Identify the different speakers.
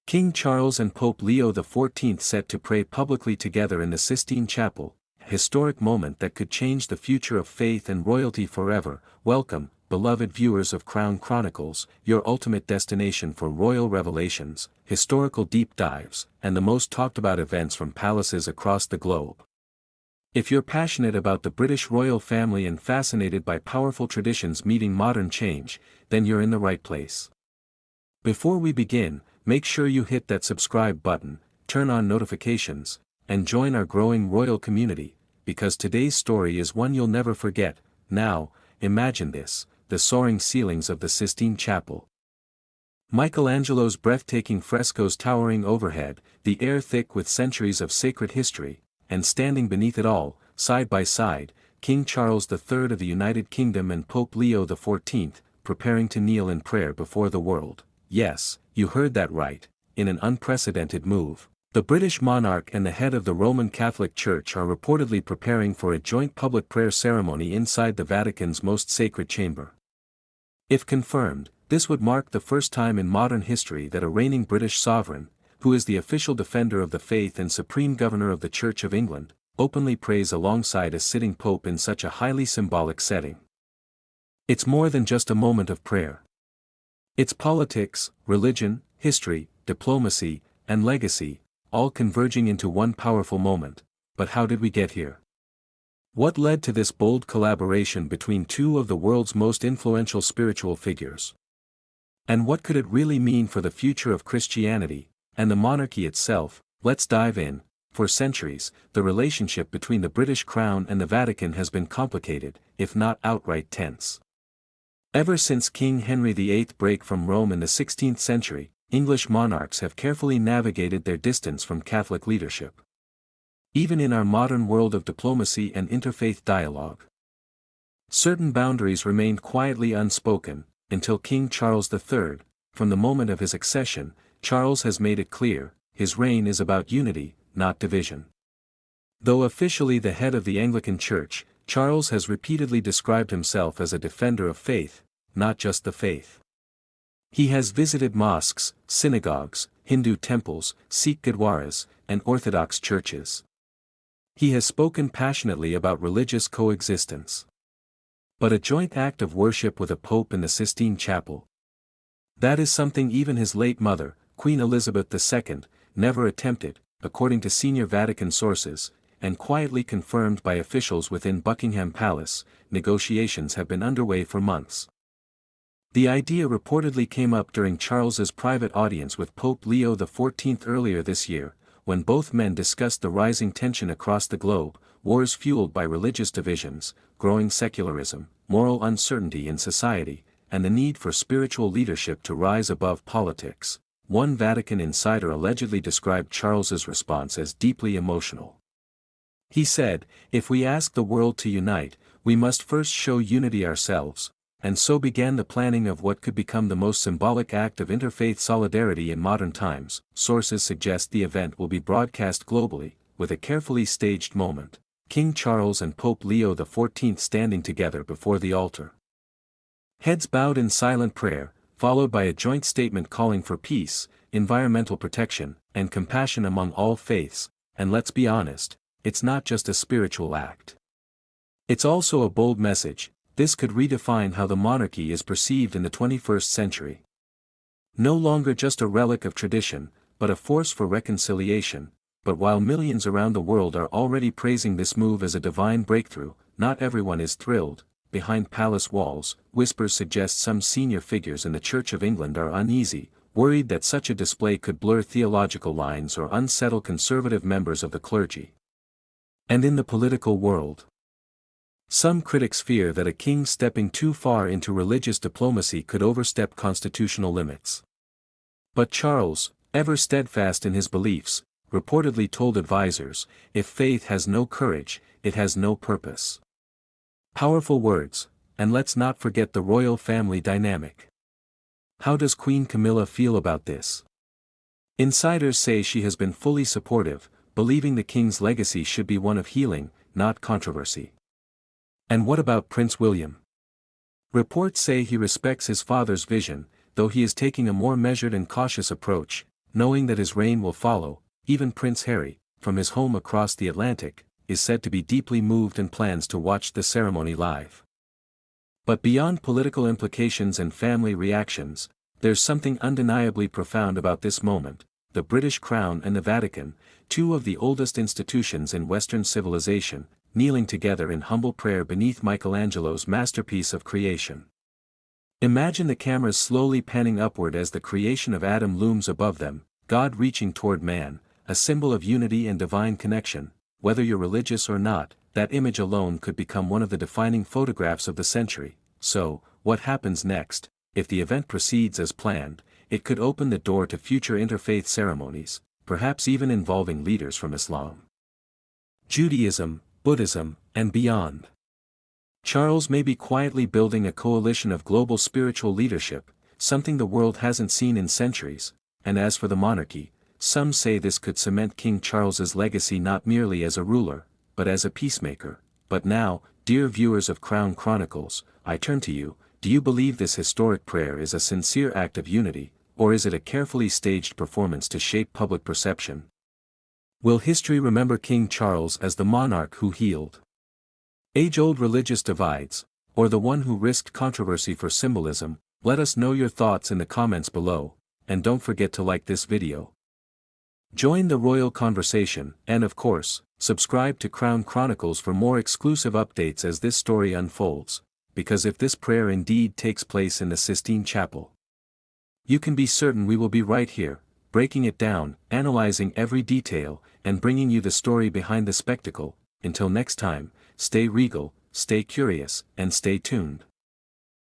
Speaker 1: King Charles and Pope Leo XIV set to pray publicly together in the Sistine Chapel, a historic moment that could change the future of faith and royalty forever. Welcome, beloved viewers of Crown Chronicles, your ultimate destination for royal revelations, historical deep dives, and the most talked about events from palaces across the globe. If you're passionate about the British royal family and fascinated by powerful traditions meeting modern change, then you're in the right place. Before we begin, make sure you hit that subscribe button, turn on notifications, and join our growing royal community, because today's story is one you'll never forget. Now, imagine this: the soaring ceilings of the Sistine Chapel. Michelangelo's breathtaking frescoes towering overhead, the air thick with centuries of sacred history, and standing beneath it all, side by side, King Charles III of the United Kingdom and Pope Leo XIV, preparing to kneel in prayer before the world. Yes, you heard that right, in an unprecedented move. The British monarch and the head of the Roman Catholic Church are reportedly preparing for a joint public prayer ceremony inside the Vatican's most sacred chamber. If confirmed, this would mark the first time in modern history that a reigning British sovereign, who is the official defender of the faith and supreme governor of the Church of England, openly prays alongside a sitting pope in such a highly symbolic setting. It's more than just a moment of prayer. It's politics, religion, history, diplomacy, and legacy, all converging into one powerful moment. But how did we get here? What led to this bold collaboration between two of the world's most influential spiritual figures? And what could it really mean for the future of Christianity, and the monarchy itself? Let's dive in. For centuries, the relationship between the British Crown and the Vatican has been complicated, if not outright tense. Ever since King Henry VIII break from Rome in the 16th century, English monarchs have carefully navigated their distance from Catholic leadership. Even in our modern world of diplomacy and interfaith dialogue, certain boundaries remained quietly unspoken, until King Charles III. From the moment of his accession, Charles has made it clear, his reign is about unity, not division. Though officially the head of the Anglican Church, Charles has repeatedly described himself as a defender of faith, not just the faith. He has visited mosques, synagogues, Hindu temples, Sikh gurdwaras, and Orthodox churches. He has spoken passionately about religious coexistence. But a joint act of worship with a pope in the Sistine Chapel? That is something even his late mother, Queen Elizabeth II, never attempted, according to senior Vatican sources, and quietly confirmed by officials within Buckingham Palace. Negotiations have been underway for months. The idea reportedly came up during Charles's private audience with Pope Leo XIV earlier this year, when both men discussed the rising tension across the globe, wars fueled by religious divisions, growing secularism, moral uncertainty in society, and the need for spiritual leadership to rise above politics. One Vatican insider allegedly described Charles's response as deeply emotional. He said, "If we ask the world to unite, we must first show unity ourselves," and so began the planning of what could become the most symbolic act of interfaith solidarity in modern times. Sources suggest the event will be broadcast globally, with a carefully staged moment: King Charles and Pope Leo XIV standing together before the altar. Heads bowed in silent prayer, followed by a joint statement calling for peace, environmental protection, and compassion among all faiths. And let's be honest, it's not just a spiritual act. It's also a bold message. This could redefine how the monarchy is perceived in the 21st century. No longer just a relic of tradition, but a force for reconciliation. But while millions around the world are already praising this move as a divine breakthrough, not everyone is thrilled. Behind palace walls, whispers suggest some senior figures in the Church of England are uneasy, worried that such a display could blur theological lines or unsettle conservative members of the clergy. And in the political world, some critics fear that a king stepping too far into religious diplomacy could overstep constitutional limits. But Charles, ever steadfast in his beliefs, reportedly told advisors, "If faith has no courage, it has no purpose." Powerful words, and let's not forget the royal family dynamic. How does Queen Camilla feel about this? Insiders say she has been fully supportive, believing the king's legacy should be one of healing, not controversy. And what about Prince William? Reports say he respects his father's vision, though he is taking a more measured and cautious approach. knowing that his reign will follow. Even Prince Harry, from his home across the Atlantic, is said to be deeply moved and plans to watch the ceremony live. But beyond political implications and family reactions, there's something undeniably profound about this moment: the British Crown and the Vatican, two of the oldest institutions in Western civilization, kneeling together in humble prayer beneath Michelangelo's masterpiece of creation. Imagine the cameras slowly panning upward as the creation of Adam looms above them, God reaching toward man, a symbol of unity and divine connection. Whether you're religious or not, that image alone could become one of the defining photographs of the century. So, what happens next? If the event proceeds as planned, it could open the door to future interfaith ceremonies, perhaps even involving leaders from Islam, Judaism, Buddhism, and beyond. Charles may be quietly building a coalition of global spiritual leadership, something the world hasn't seen in centuries. And as for the monarchy, some say this could cement King Charles's legacy not merely as a ruler, but as a peacemaker. But now, dear viewers of Crown Chronicles, I turn to you. Do you believe this historic prayer is a sincere act of unity, or is it a carefully staged performance to shape public perception? Will history remember King Charles as the monarch who healed age-old religious divides, or the one who risked controversy for symbolism? Let us know your thoughts in the comments below, and don't forget to like this video. Join the royal conversation, and of course, subscribe to Crown Chronicles for more exclusive updates as this story unfolds, because if this prayer indeed takes place in the Sistine Chapel, you can be certain we will be right here, breaking it down, analyzing every detail, and bringing you the story behind the spectacle. Until next time, stay regal, stay curious, and stay tuned.